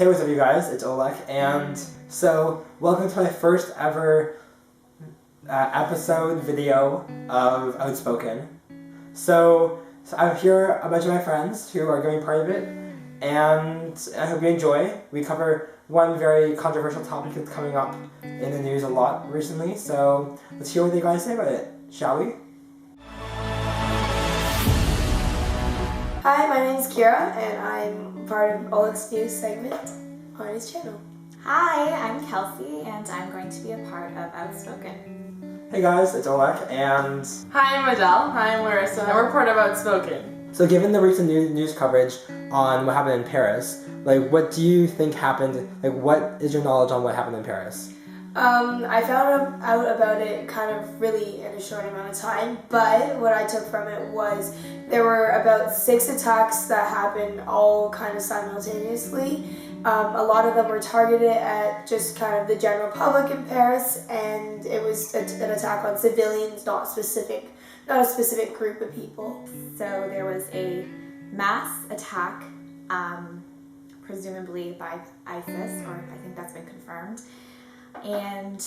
Hey, what's up you guys? It's Oleg, and so welcome to my first ever episode video of Outspoken. So I'm here a bunch of my friends who are going to be part of it, and I hope you enjoy. We cover one very controversial topic that's coming up in the news a lot recently, so let's hear what they guys say about it, shall we? Hi, my name is Kira, and I'm part of Oleg's news segment on his channel. Hi, I'm Kelsey, and I'm going to be a part of Outspoken. Hey guys, it's Oleg, and Hi, I'm Adele. Hi, I'm Larissa, and we're part of Outspoken. so given the recent news coverage on what happened in Paris, what do you think happened, what is your knowledge on what happened in Paris? I found out about it kind of really in a short amount of time, but what I took from it was there were about 6 attacks that happened all kind of simultaneously. A lot of them were targeted at just kind of the general public in Paris, and it was an attack on civilians, not a specific group of people. So there was a mass attack, presumably by ISIS, or I think that's been confirmed, and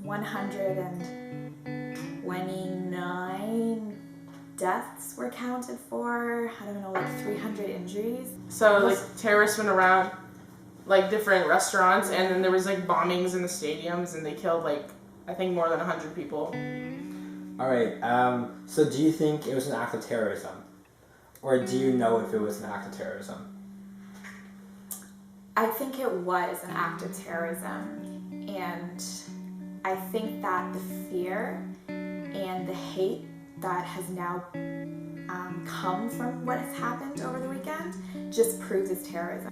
129 deaths were counted for. I don't know, 300 injuries. So terrorists went around different restaurants, and then there was bombings in the stadiums, and they killed I think more than 100 people. Alright, so do you think it was an act of terrorism? Or do you know if it was an act of terrorism? I think it was an act of terrorism, and I think that the fear and the hate that has now come from what has happened over the weekend just proves it's terrorism.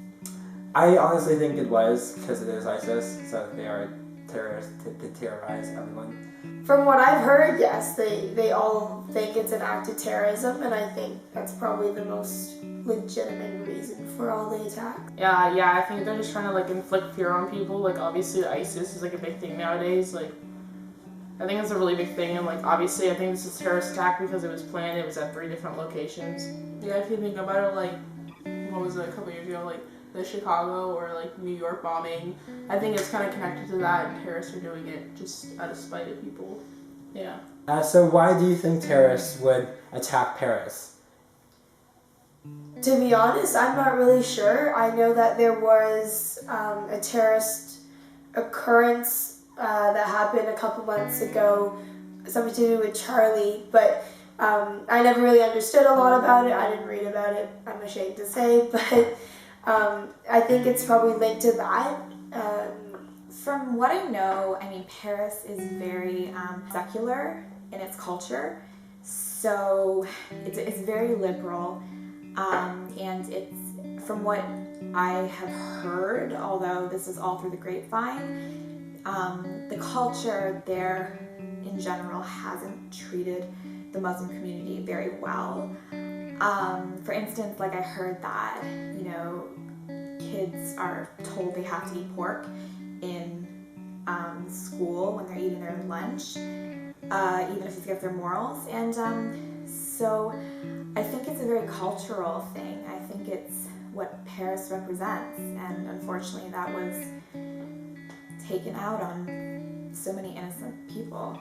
I honestly think it was, because it is ISIS, so they are terrorists to terrorize everyone. From what I've heard, yes, they all think it's an act of terrorism, and I think that's probably the most legitimate reason for all the attacks. Yeah, I think they're just trying to inflict fear on people. Obviously ISIS is a big thing nowadays. I think it's a really big thing, and obviously I think this is a terrorist attack because it was planned. It was at 3 different locations. Yeah, if you think about it, what was it, a couple years ago, the Chicago or New York bombing, I think it's kind of connected to that, and terrorists are doing it just out of spite of people. Yeah. So why do you think terrorists would attack Paris? To be honest, I'm not really sure. I know that there was a terrorist occurrence that happened a couple months ago, something to do with Charlie, but I never really understood a lot about it. I didn't read about it, I'm ashamed to say, but I think it's probably linked to that. From what I know, Paris is very secular in its culture, so it's very liberal, and it's, from what I have heard, although this is all through the grapevine, the culture there in general hasn't treated the Muslim community very well. For instance, I heard that, kids are told they have to eat pork in school when they're eating their lunch, even if it's against their morals. And so I think it's a very cultural thing. I think it's what Paris represents, and unfortunately that was taken out on so many innocent people.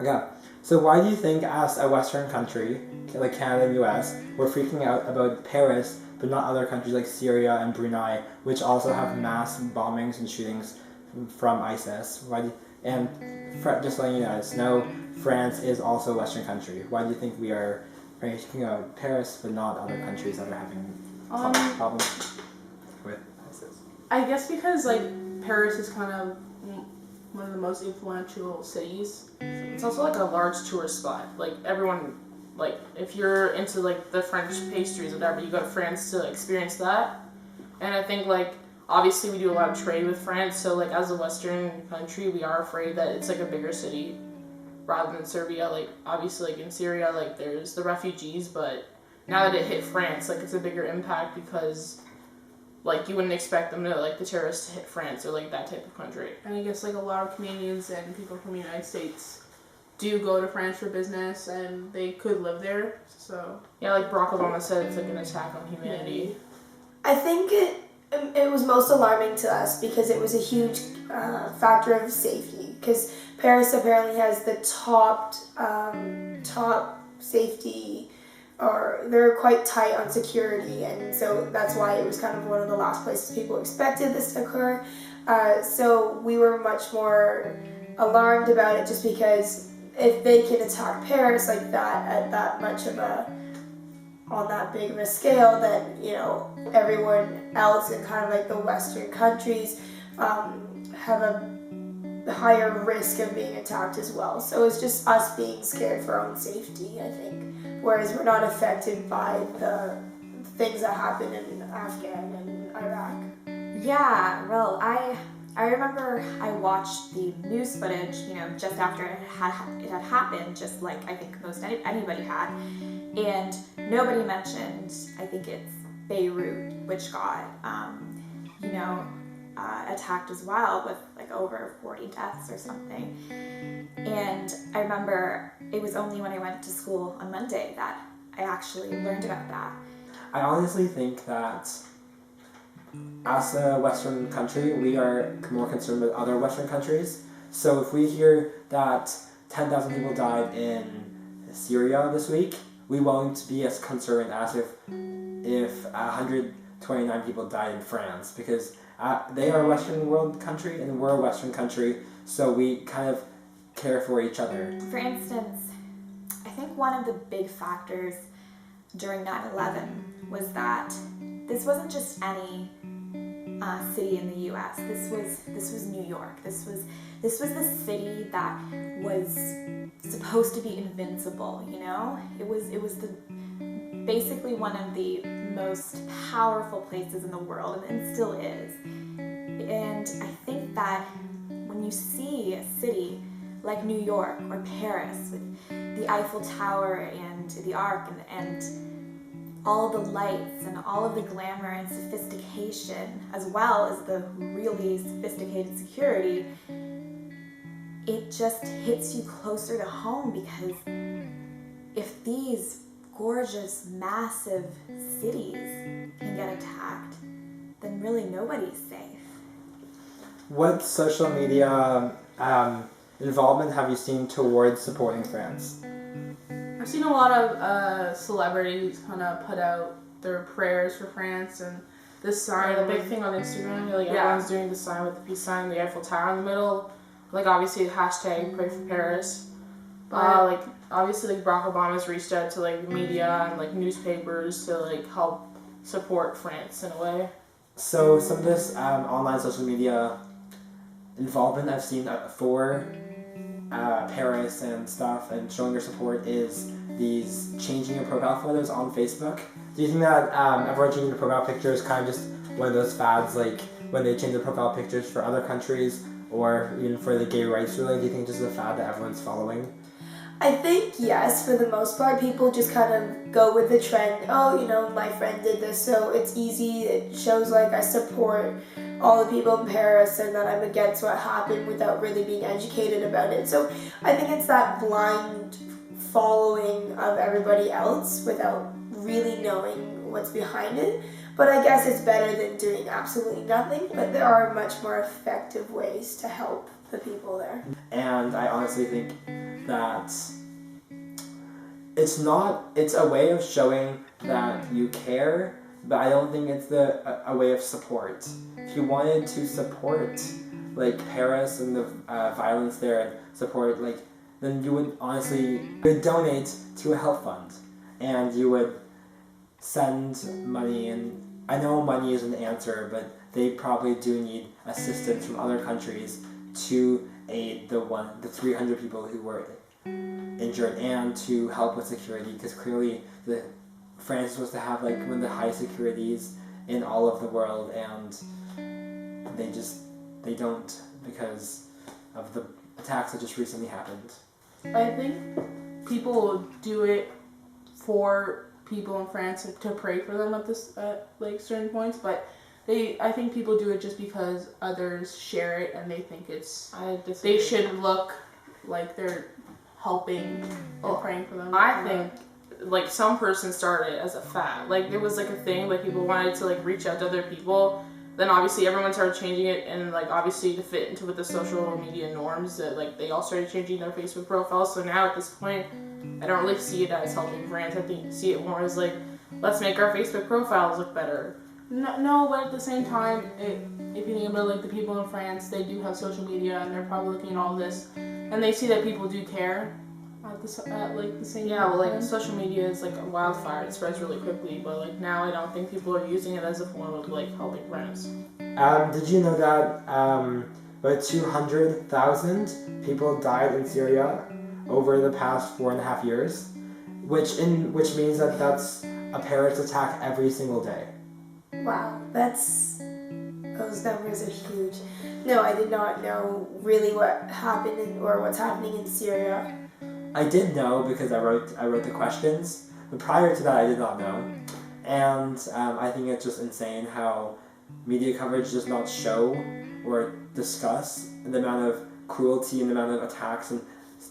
Okay, so why do you think as a Western country, like Canada and US, we're freaking out about Paris, but not other countries like Syria and Brunei, which also have mass bombings and shootings from ISIS? Just letting you guys know, France is also a Western country. Why do you think we are freaking out Paris, but not other countries that are having problems with ISIS? I guess because Paris is kind of one of the most influential cities. It's also a large tourist spot. Everyone, if you're into the French pastries or whatever, you go to France to experience that. And I think obviously we do a lot of trade with France, so as a Western country we are afraid that it's a bigger city rather than Serbia. Obviously in Syria there's the refugees, but now that it hit France, it's a bigger impact because you wouldn't expect them to the terrorists to hit France or that type of country. And I guess a lot of Canadians and people from the United States do go to France for business, and they could live there. So yeah, Barack Obama said, it's an attack on humanity. I think It was most alarming to us because it was a huge factor of safety. Because Paris apparently has the top safety, or they're quite tight on security, and so that's why it was kind of one of the last places people expected this to occur. So we were much more alarmed about it, just because if they can attack Paris like that at that much of on that big of a scale, then everyone else in kind of like the Western countries have a higher risk of being attacked as well. So it's just us being scared for our own safety, I think. Whereas we're not affected by the things that happen in Afghan and Iraq. Yeah, well, I remember I watched the news footage, just after it had happened, just like I think most anybody had, and nobody mentioned, I think it's Beirut, which got, attacked as well, with like over 40 deaths or something. And I remember it was only when I went to school on Monday that I actually learned about that. I honestly think that as a Western country, we are more concerned with other Western countries. So if we hear that 10,000 people died in Syria this week, we won't be as concerned as if 129 people died in France, because they are a Western world country and we're a Western country, so we kind of care for each other. For instance, I think one of the big factors during 9/11 was that this wasn't just any city in the U.S. This was New York. This was the city that was supposed to be invincible. It was basically one of the most powerful places in the world, and still is. And I think that when you see a city like New York or Paris with the Eiffel Tower and the Arc and all the lights and all of the glamour and sophistication, as well as the really sophisticated security, it just hits you closer to home, because if these gorgeous, massive cities can get attacked, then really nobody's safe. What social media involvement have you seen towards supporting France? I've seen a lot of celebrities kind of put out their prayers for France, and this sign, the big thing on Instagram, everyone's doing the sign with the peace sign, the Eiffel Tower in the middle, obviously the hashtag pray for Paris. Obviously Barack Obama's reached out to the media and newspapers to help support France in a way. So some of this online social media involvement I've seen for Paris and stuff and showing your support is these changing your profile photos on Facebook. Do you think that everyone changing their profile picture is kind of just one of those fads, like when they change their profile pictures for other countries or even for the gay rights ruling? Do you think this is a fad that everyone's following? I think yes, for the most part, people just kind of go with the trend. Oh, my friend did this, so it's easy. It shows I support all the people in Paris and that I'm against what happened without really being educated about it. So I think it's that blind following of everybody else without really knowing what's behind it. But I guess it's better than doing absolutely nothing, but there are much more effective ways to help the people there. And I honestly think that it's a way of showing that you care, but I don't think it's a way of support. If you wanted to support Paris and the violence there and support then you would donate to a health fund and you would send money, and I know money isn't the answer, but they probably do need assistance from other countries to aid the 300 people who were injured and to help with security, because clearly France is supposed to have one of the highest securities in all of the world, and they don't because of the attacks that just recently happened. I think people do it for people in France to pray for them at certain points, but I think people do it just because others share it and they think they should look like they're helping and praying for them. I think some person started it as a fad. There was a thing people wanted to reach out to other people then obviously everyone started changing it, and like obviously to fit into with the social media norms that like they all started changing their Facebook profiles. So now at this point, I don't really see it as helping brands. I think see it more as like, let's make our Facebook profiles look better. No, but at the same time, if you think about like the people in France, they do have social media, and they're probably looking at all this, and they see that people do care at like the same time. Yeah, well, like social media is like a wildfire; it spreads really quickly. But like now, I don't think people are using it as a form of like helping brands. Did you know that about 200,000 people died in Syria over the past 4.5 years, which means that that's a Paris attack every single day. Wow, those numbers are huge. No, I did not know really what happened or what's happening in Syria. I did know because I wrote the questions, but prior to that I did not know. And I think it's just insane how media coverage does not show or discuss the amount of cruelty and the amount of attacks and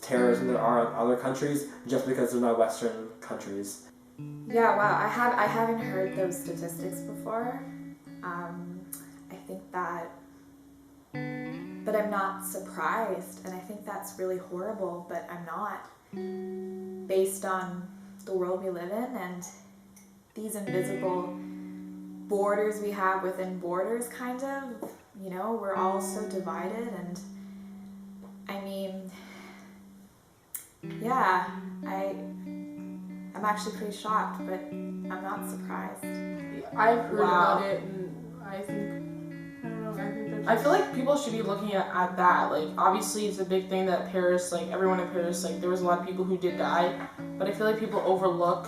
terrorism there are in other countries just because they're not Western countries. Yeah, wow. I haven't heard those statistics before. I think that, but I'm not surprised, and I think that's really horrible, but I'm not, based on the world we live in and these invisible borders we have within borders, kind of, you know, we're all so divided, and I mean, yeah, I'm actually pretty shocked, but I'm not surprised. I've heard about it, and I think I feel like people should be looking at that. Like, obviously, it's a big thing that Paris, like, everyone in Paris, like, there was a lot of people who did die, but I feel like people overlook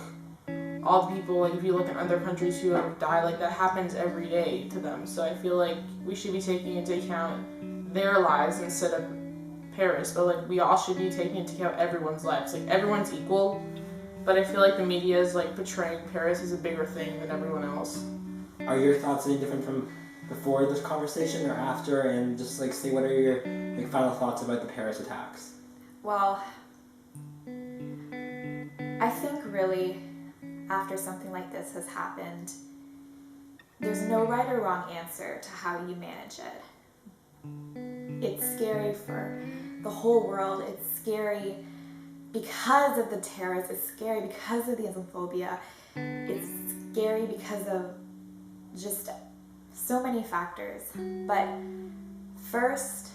all the people, like, if you look at other countries who have died, like, that happens every day to them. So I feel like we should be taking into account their lives instead of Paris, but, like, we all should be taking into account everyone's lives. Like, everyone's equal, but I feel like the media is, like, portraying Paris as a bigger thing than everyone else. Are your thoughts any different from before this conversation or after? And just, like, say what are your, like, final thoughts about the Paris attacks? Well, I think really, after something like this has happened, there's no right or wrong answer to how you manage it. It's scary for the whole world. It's scary because of the terrorists. It's scary because of the Islamophobia. It's scary because of just so many factors. But first,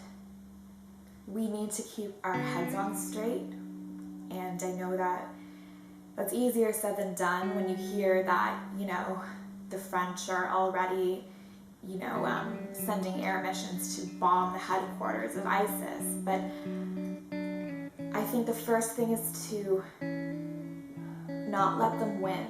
we need to keep our heads on straight. And I know that that's easier said than done when you hear that, you know, the French are already, you know, sending air missions to bomb the headquarters of ISIS. But I think the first thing is to not let them win.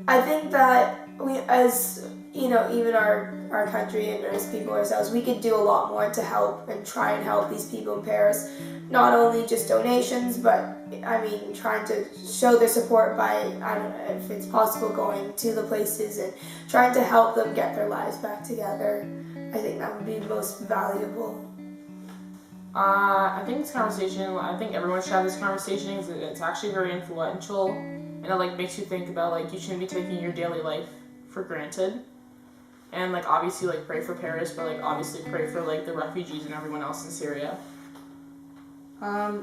I think that we, as you know, even our country and as people ourselves, we could do a lot more to help and try and help these people in Paris. Not only just donations, but I mean, trying to show their support by, I don't know, if it's possible, going to the places and trying to help them get their lives back together. I think that would be most valuable. I think this conversation, I think everyone should have this conversation because it's actually very influential, and it like makes you think about like you shouldn't be taking your daily life for granted, and like obviously like pray for Paris, but like obviously pray for like the refugees and everyone else in Syria.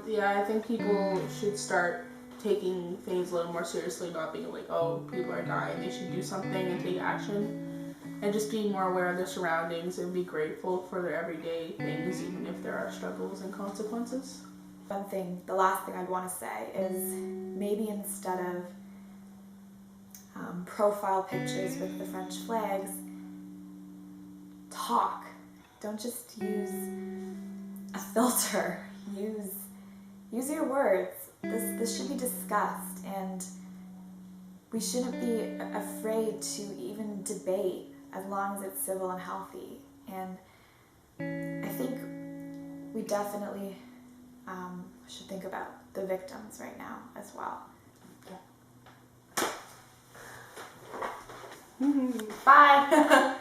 Yeah, I think people should start taking things a little more seriously, not being like, oh, people are dying, they should do something and take action, and just being more aware of their surroundings and be grateful for their everyday things, even if there are struggles and consequences. The last thing I'd want to say is maybe instead of profile pictures with the French flags, talk. Don't just use a filter. Use your words. This should be discussed, and we shouldn't be afraid to even debate as long as it's civil and healthy. And I think we definitely should think about the victims right now as well. Bye.